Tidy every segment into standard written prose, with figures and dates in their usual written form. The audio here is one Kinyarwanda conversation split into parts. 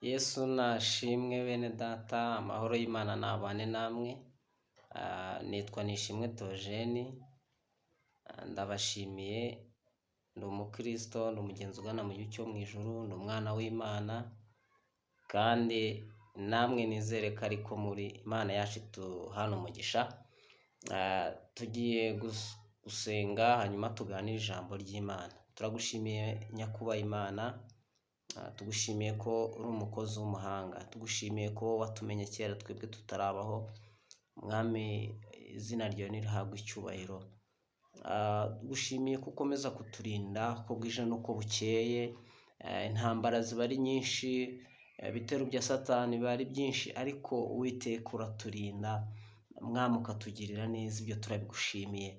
Yesu nashimwe bene data, amahoro y'Imana nabane namwe. Nitwa Nishimwe Theogene, ndabashimiye. Ndi umukristo, ndi umugenzi ugana mu gihugu cyo mu ijuru, ndi umwana w'Imana, kandi namwe nizere ko ariko muri Imana yacu hano umugisha. Tugiye gusenga hanyuma tuganire ijambo ry'Imana. Turagushimiye nyakubahwa Imana, tugushimiye ko uri umukozi w'umuhanga, tugushimiye ko watumenye kera twebwe tutarabaho. Mwami, izina ryawe nirihabwe icyubahiro. Tugushimiye ko ukomeza kuturinda uko bwije n'uko bukeye. Intambara ziba ari nyinshi, ibitero bya Satani biba ari byinshi, ariko Uwiteka uraturinda. Mwami, ukatugirira neza, ibyo turabigushimiye.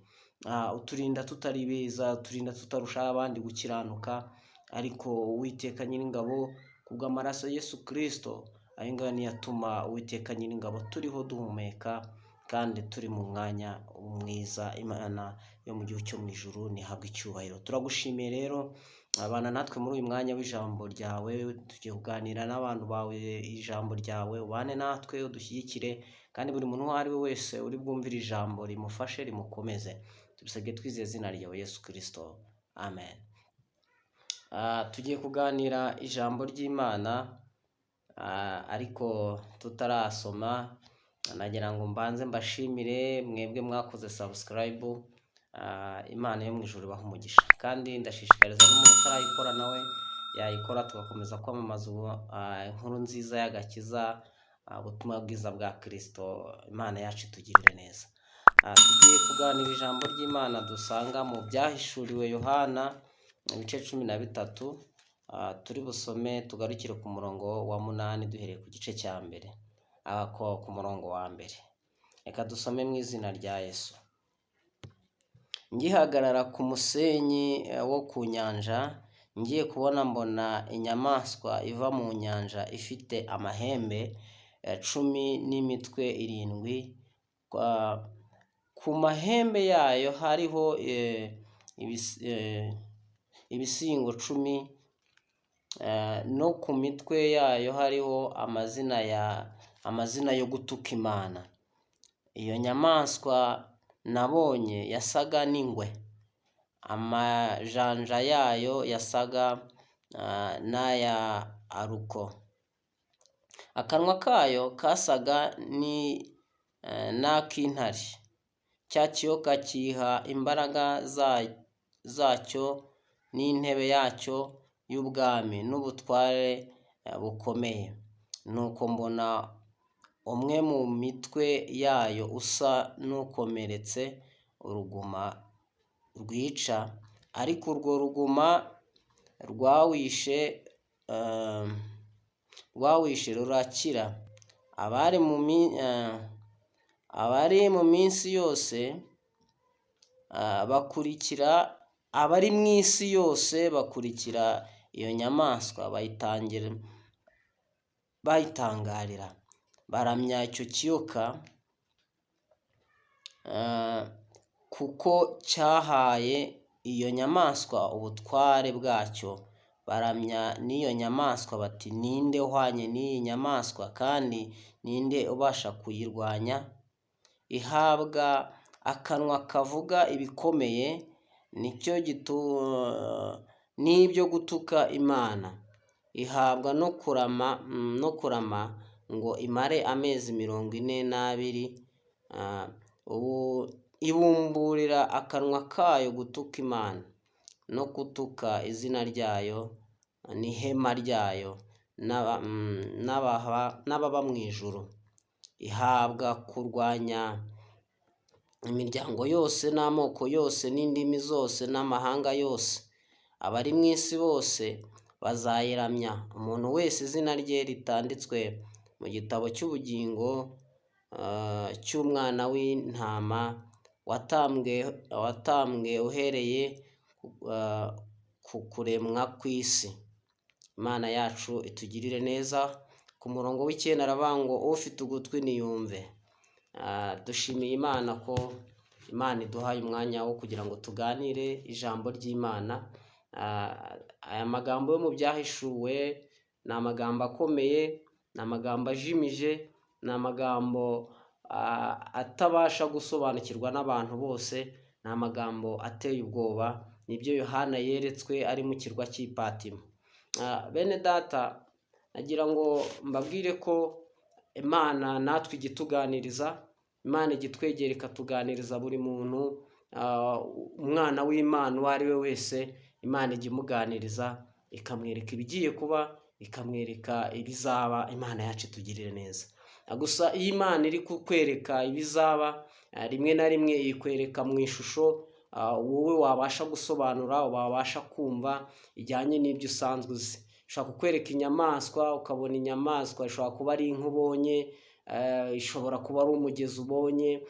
Uturinda tutari beza, uturinda tutarusha abandi gukiranuka, ariko Uwiteka Nyiringabo kubw'amaraso ya Yesu Kristo, ayo ngayo niyo atuma Uwiteka Nyiringabo turiho duhumeka kandi turi mu mwanya mwiza. Imana yo mu gihugu cyo mu ijuru nihabwe icyubahiro. Turagushimiye rero, abana natwe muri uyu mwanya w'ijambo ryawe. Tugiye kuganira n'abantu bawe ijambo ryawe, ubane natwe udushyigikire, kandi buri muntu uwo ari we wese uri bwumvire ijambo rimufashe rimukomeze. Tubisabye twizeye izina ryawe Yesu Kristo, amen. Tugiye kuganira ijambo ry'Imana, ariko tutarasoma, nagira ngo mbanze mbashimire mwebwe mwakoze subscribe. Imana yo mu ijuru ibaha umugisha, kandi ndashishikariza n'umuntu utarayikora nawe yayikora, tugakomeza kwamamaza inkuru nziza y'agakiza, ubutumwa bwiza bwa Kristo. Imana yacu itugirire neza. Tugiye kuganira ijambo ry'Imana dusanga mu byahishuriwe Yohana ibice 13. Turi busome tugarukire ku murongo wa 8 duhereye ku gice cya mbere, ku murongo wa mbere. Reka dusome mu izina rya Yesu. Ngihagarara ku musenyi wo ku nyanja, ngiye kubona mbona inyamaswa iva mu nyanja ifite amahembe 10 n'imitwe 7. Ku mahembe yayo hariho ibisingo 10, no ku mitwe yayo hariho amazina yo gutuka Imana. Iyo nyamaswa nabonye yasaga n'ingwe, amajanja yayo yasaga n'aya aruko, akanwa kayo kasaga n'ak'intare. Cya kiyoka kiha imbaraga zacyo n'intebe yacyo y'ubwami n'ubutware bukomeye. Nuko mbona umwe mu mitwe yayo usa n'ukomeretse uruguma rwica, ariko urwo ruguma rwawishe rurakira. Abari mu isi yose bakurikira iyo nyamaswa bayitangarira, baramya icyo kiyoka, kuko cyahaye iyo nyamaswa ubutware bwacyo. Baramya n'iyo nyamaswa bati, ninde uhwanye n'iyi nyamaswa, kandi ninde ubasha kuyirwanya? Ihabwa akanwa kavuga ibikomeye n'ibyo gutuka Imana. Ihabwa no kurama ngo imare amezi 42. Ibumburira akanwa kayo gutuka Imana no gutuka izina ryayo n'ihema ryayo n'ababa mu ijuru. Ihabwa kurwanya imiryango yose n'amoko yose n'indimi zose n'amahanga yose. Abari mu isi bose bazayiramya, umuntu wese izina rye ritanditswe mu gitabo cy'ubugingo cy'umwana w'intama watambwe uhereye ku kuremwa kw'isi. Imana yacu itugirire neza. Ku murongo w'9 aravuga ngo ufite ugutwi niyumve. Dushimiye Imana ko Imana iduhaye umwanya wo kugira ngo tuganire ijambo ry'Imana. Aya magambo yo mu byahishuwe ni amagambo akomeye, ni amagambo ajimije, ni amagambo atabasha gusobanukirwa n'abantu bose, ni amagambo ateye ubwoba. Nibyo Yohana yeretswe ari mu kirwa cy'i Patimo. Bene data, nagira ngo mbabwire ko Imana natwe igituganiriza, Imana igitwegera ikatuganiriza buri muntu, umwana w'Imana uwo ari we wese, Imana ijya imuganiriza ikamwereka ibigiye kuba, ikamwereka ibizaba. Imana yacu itugirire neza. Gusa iyo Imana iri kukwereka ibizaba, rimwe na rimwe ikwereka mu ishusho wowe wabasha gusobanura, wabasha kumva ijyanye n'ibyo usanzwe uzi. Ishobora kukwereka inyamaswa, ukabona inyamaswa, ishobora kuba ari inka ubonye, ishobora kuba ari umugezi ubonye,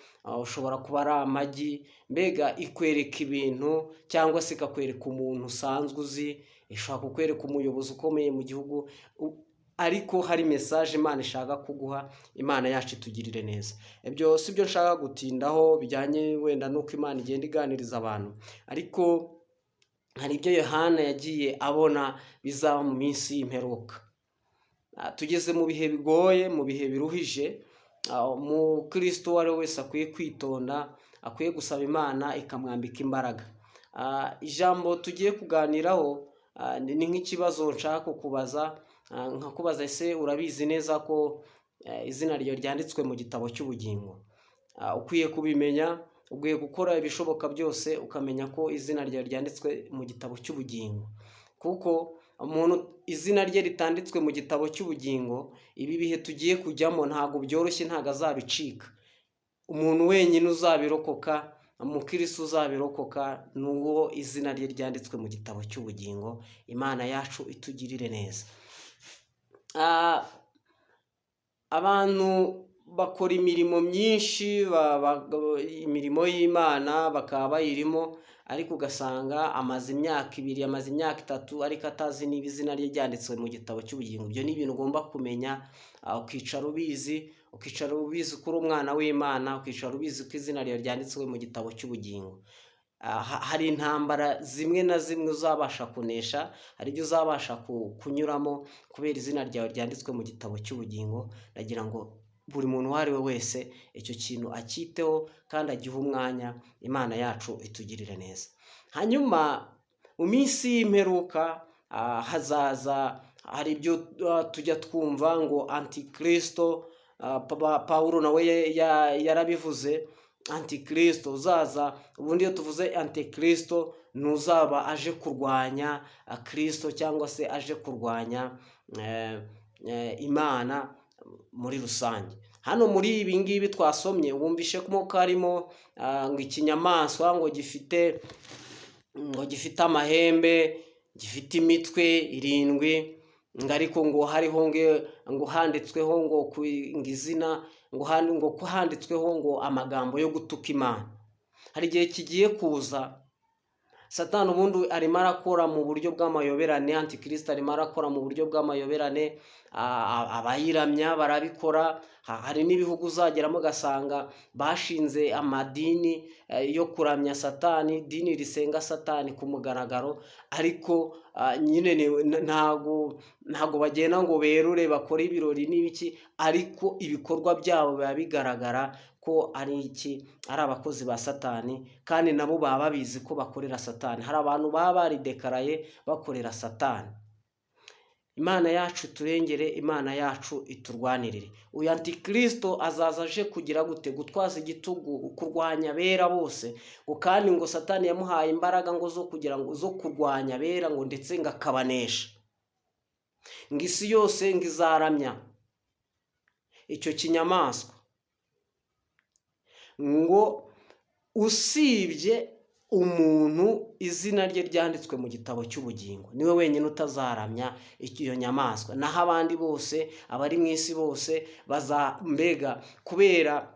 ushobora kuba ari amagi. Mbega ikwereka ibintu, cyangwa se ikakwereka umuntu usanzwe uzi, ishobora kukwereka umuyobozi ukomeye mu gihugu, ariko hari message Imana ishaka kuguha. Imana yacu itugirire neza. Ibyo si byo nshaka gutindaho bijyanye wenda nuko Imana igenda iganiriza abantu, ariko hari ibyo Yohana yagiye abona bizaba mu minsi y'imperuka. Tugeze mu bihe bigoye, mu bihe biruhije. Umukristo uwo ari we wese akwiye kwitonda, akwiye gusaba Imana ikamwambika imbaraga. Ijambo tugiye kuganiraho ni nk'ikibazo nshaka kukubaza, nkakubaza ese urabizi neza ko izina ryawe ryanditswe mu gitabo cy'ubugingo? Ukwiye kubimenya, ukwiye gukora ibishoboka byose ukamenya ko izina ryawe ryanditswe mu gitabo cy'ubugingo, kuko umuntu izina rye ritanditswe mu gitabo cy'ubugingo, ibi bihe tugiye kujyamo ntabwo byoroshye, ntabwo azabicika. Umuntu wenyine uzabirokoka, umukristo uzabirokoka, ni uwo izina rye ryanditswe mu gitabo cy'ubugingo. Imana yacu itugirire neza. Abantu bakora imirimo myinshi, imirimo y'Imana bakaba bayirimo, ariko ugasanga amaze imyaka 2, amaze imyaka 3, ariko atazi niba izina rye ryanditswe mu gitabo cy'ubugingo. Ibyo ni ibintu ugomba kumenya, ukicara ubizi, kuri umwana w'Imana, ukicara ubizi ko izina ryawe ryanditswe mu gitabo cy'ubugingo. Hari intambara zimwe na zimwe uzabasha kunesha, hari ibyo uzabasha kunyuramo kubera izina ryawe ryanditswe mu gitabo cy'ubugingo. Nagira ngo buri muntu uwo ari we wese icyo kintu acyiteho kandi agihe umwanya. Imana yacu itugirire neza. Hanyuma mu minsi y'imperuka hazaza, hari ibyo tujya twumva ngo antikristo. Pawulo nawe yarabivuze, antikristo uzaza. Ubundi iyo tuvuze antikristo, ntuzaba aje kurwanya Kristo cyangwa se aje kurwanya Imana muri rusange. Hano muri ibi ngibi twasomye wumvishe ko harimo ngo ikinyamaswa ngo gifite amahembe, gifite imitwe 7, ngo ariko ngo hariho ngo handitsweho ngo izina, ngo handitsweho ngo amagambo yo gutuka Imana. Hari igihe kigiye kuza, Satani ubundi arimo arakora mu buryo bw'amayoberane, antikristo arimo arakora mu buryo bw'amayoberane, abayiramya barabikora. Hari n'ibihugu uzageramo ugasanga bashinze amadini yo kuramya Satani, idini risenga Satani ku mugaragaro, ariko nyine ntago bagenda ngo berure bakore ibirori n'ibiki, ariko ibikorwa byabo biba bigaragara ko ari abakozi ba Satani, kandi nabo baba babizi ko bakorera Satani. Hari abantu baba baridekaraye bakorera Satani. Imana yacu turengere, Imana yacu iturwanirire. Uyu antikristo azaza aje kugira gute? Gutwaza igitugu, kurwanya abera bose, ngo kandi ngo Satani yamuhaye imbaraga ngo zo kurwanya abera, ngo ndetse ngo akabanesha. Ngo isi yose ngo izaramya icyo kinyamaswa, ngo usibye umuntu izina rye ryanditswe mu gitabo cy'ubugingo, niwe wenyine utazaramya iyo nyamaswa. Naho abandi bose, abari mu isi bose mbega kubera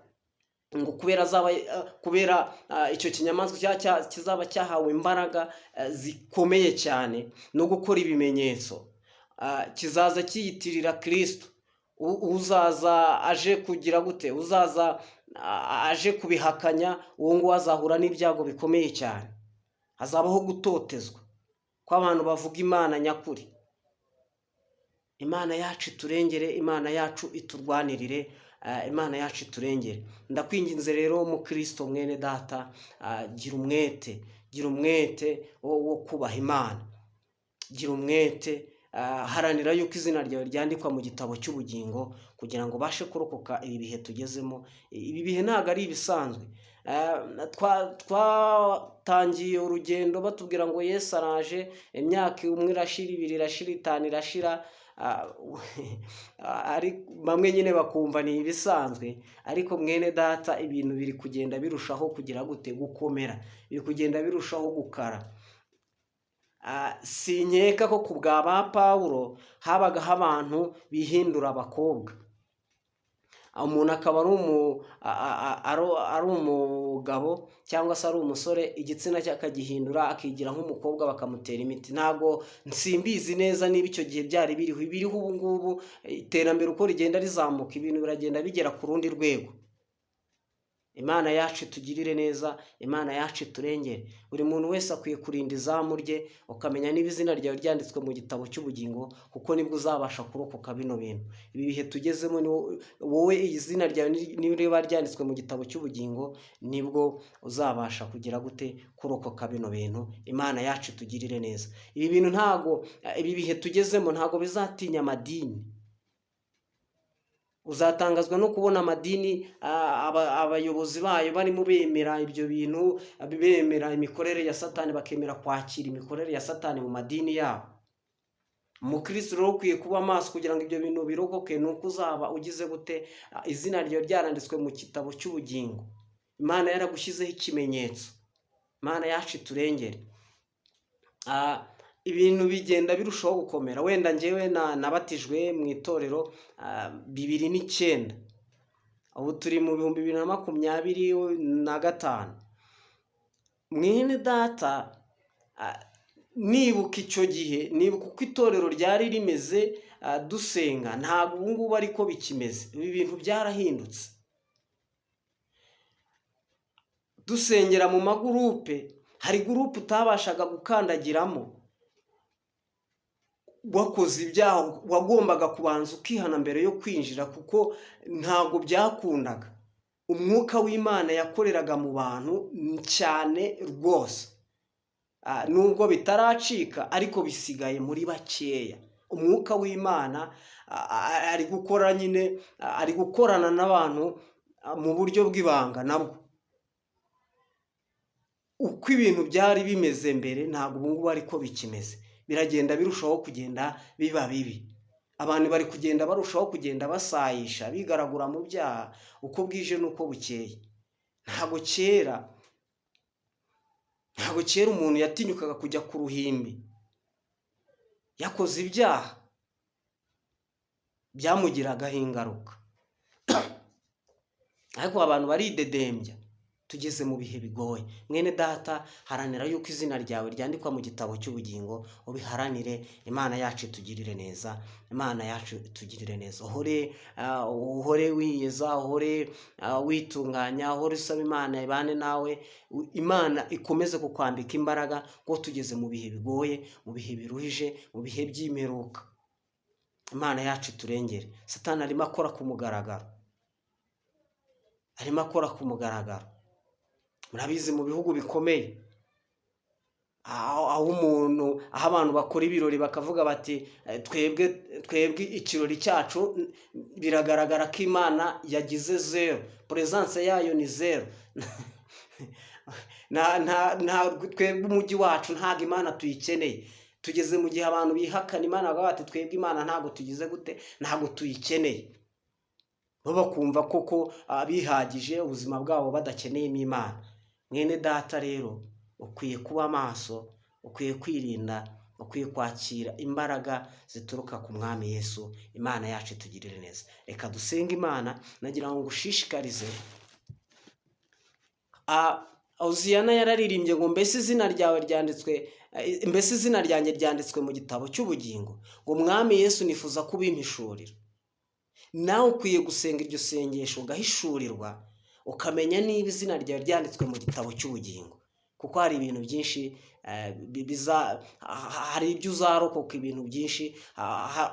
icyo kinyamaswa kizaba cyahawe imbaraga zikomeye cyane no gukora ibimenyetso, kizaza kiyitirira Kristo. Uzaza aje kugira gute? Uzaza aje kubihakanya, uwo nguwo azahura n'ibyago bikomeye cyane. Hazabaho gutotezwa kw'abantu bavuga Imana nyakuri. Imana yacu iturengere, Imana yacu iturwanirire, Imana yacu iturengere. Ndakwinginze rero mukristo mwene data, gira umwete wo kubaha Imana, gira umwete, haranira yuko izina ryawe ryandikwa mu gitabo cy'ubugingo kugira ngo bashe kurokoka ibi bihe tugezemo. Ibi bihe ntabwo ari ibisanzwe. Twatangiye urugendo batubwira ngo Yesu araje, imyaka 1 irashira, 2 irashira, 5 irashira, bamwe nyine bakumva ni ibisanzwe, ariko mwene data ibintu biri kugenda birushaho kugira gute gukomera, biri kugenda birushaho gukara. Sinkeka ko ku bwa ba Pawulo habagaho abantu bihindura abakobwa, umuntu akaba ari umugabo cyangwa se ari umusore, igitsina cye akagihindura akigira nk'umukobwa bakamutera imiti. Ntabwo nsimbizi neza niba icyo gihe byari biriho ubu ngubu. Iterambere uko rigenda rizamuka, ibintu biragenda bigera ku rundi rwego. Imana yacu itugirire neza, Imana yacu iturengere. Buri muntu wese akwiye kurinda izamu rye, ukamenya niba izina ryawe ryanditswe mu gitabo cy'ubugingo, kuko nibwo uzabasha kurokoka bino bintu. Ibi bihe tugezemo, wowe izina ryawe niba ryanditswe mu gitabo cy'ubugingo, nibwo uzabasha kugira gute kurokoka bino bintu. Imana yacu itugirire neza. Ibi bihe tugezemo ntago bizatinya amadini. Uzatangazwa no kubona amadini, abayobozi bayo barimo bemera ibyo bintu, bemera imikorere ya Satani, bakemera kwakira imikorere ya Satani mu madini yabo. Umukristo rero ukwiye kuba maso kugira ngo ibyo bintu birokoke. Nuko uzaba ugize gute, izina ryawe ryaranditswe mu gitabo cy'ubugingo. Imana yaragushyizeho ikimenyetso. Imana yacu iturengere. Ibintu bigenda birushaho gukomera. Wenda njyewe nabatijwe mu itorero 2009, ubu turi mu 2025. Mwene data, nibuka icyo gihe, nibuka uko itorero ryari rimeze dusenga, ntabwo ubu ngubu ariko bikimeze. Ibi bintu byarahindutse. Dusengera mu magurupe, hari gurupe utabashaga gukandagiramo, wakoze ibyaha wagombaga kubanza ukihana mbere yo kwinjira, kuko ntabwo byakundaga. Umwuka w'Imana yakoreraga mu bantu cyane rwose, nubwo bitaracika ariko bisigaye muri bakeya. Umwuka w'Imana ari gukora nyine, ari gukorana n'abantu mu buryo bw'ibanga nabwo. Uko ibintu byari bimeze mbere ntabwo ubu ngubu ariko bikimeze. Biragenda birushaho kugenda biba bibi. Abantu bari kugenda barushaho kugenda basayisha, bigaragura mu byaha uko bwije n'uko bukeye. Ntabwo kera umuntu yatinyukaga kujya ku ruhimbi yakoze ibyaha, byamugiragaho ingaruka. Ariko abantu baridedembya. Tugeze mu bihe bigoye. Mwene data, haranira yuko izina ryawe ryandikwa mu gitabo cy'ubugingo, ubiharanire. Imana yacu itugirire neza, Imana yacu itugirire neza. Uhore wiyeza, uhore witunganya, uhore usaba Imana ibane nawe. Imana ikomeze kukwambika imbaraga, kuko tugeze mu bihe bigoye, mu bihe biruhije, mu bihe by'imperuka. Imana yacu iturengere. Satani arimo akora ku mugaragaro. Murabizi mu bihugu bikomeye, aho abantu bakora ibirori bakavuga bati twebwe ikirori cyacu biragaragara ko Imana yagize 0, presence yayo ni 0. Twebwe umujyi wacu ntabwo Imana tuyikeneye. Tugeze mu gihe abantu bihakana Imana, bavuga bati twebwe Imana ntabwo tugize gute, ntabwo tuyikeneye. Bo bakumva koko bihagije, ubuzima bwabo badakeneyemo Imana. Mwene data rero, ukwiye kuba maso, ukwiye kwirinda, ukwiye kwakira imbaraga zituruka ku Mwami Yesu. Imana yacu itugirire neza. Reka dusenge Imana. Nagira ngo ngushishikarize, Oziyana yararirimbye ngo mbese izina ryanjye ryanditswe mu gitabo cy'ubugingo, ngo Mwami Yesu nifuza kubimpishurira. Nawe ukwiye gusenga iryo sengesho ugahishurirwa, ukamenya niba izina ryawe ryanditswe mu gitabo cy'ubugingo, kuko hari ibintu byinshi hari ibyo uzarokoka, ibintu byinshi,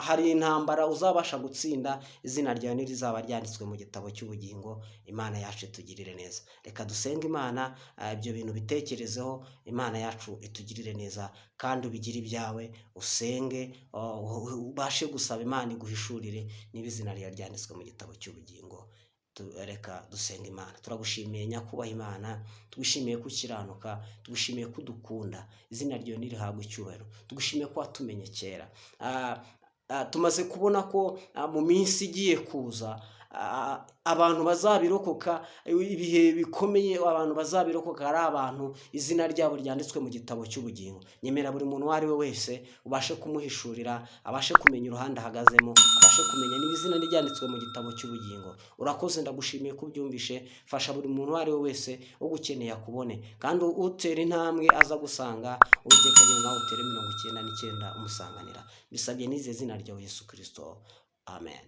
hari intambara uzabasha gutsinda, izina ryawe ntirizaba ryanditswe mu gitabo cy'ubugingo. Imana yacu itugirire neza. Reka dusenge Imana, ibyo bintu bitekerezeho, Imana yacu itugirire neza, kandi ubigire ibyawe, usenge, ubashe gusaba Imana iguhishurire niba izina ryawe ryanditswe mu gitabo cy'ubugingo. Reka dusenga Imana. Turagushimiye nyakubahwa Imana, tugushimiye ko ukiranuka, tugushimiye ko udukunda, izina ryawe nirihabwe icyubahiro. Tugushimiye ko watumenye kera. Tumaze kubona ko mu minsi igiye kuza abantu bazabirokoka, ibihe bikomeye abantu bazabirokoka ari abantu izina ryabo ryanditswe mu gitabo cy'ubugingo. Nyemera buri muntu uwo ari we wese ubashe kumuhishurira, abashe kumenya uruhande ahagazemo, abashe kumenya niba izina ryanditswe mu gitabo cy'ubugingo. Urakoze, ndagushimiye ko ubyumvishe. Fasha buri muntu uwo ari we wese ugukeneye akubone, kandi utera intambwe aza gusanga Uwiteka nawe utere 99 umusanganira. Bisabye n'ize zina rya Yesu Kristo, amen.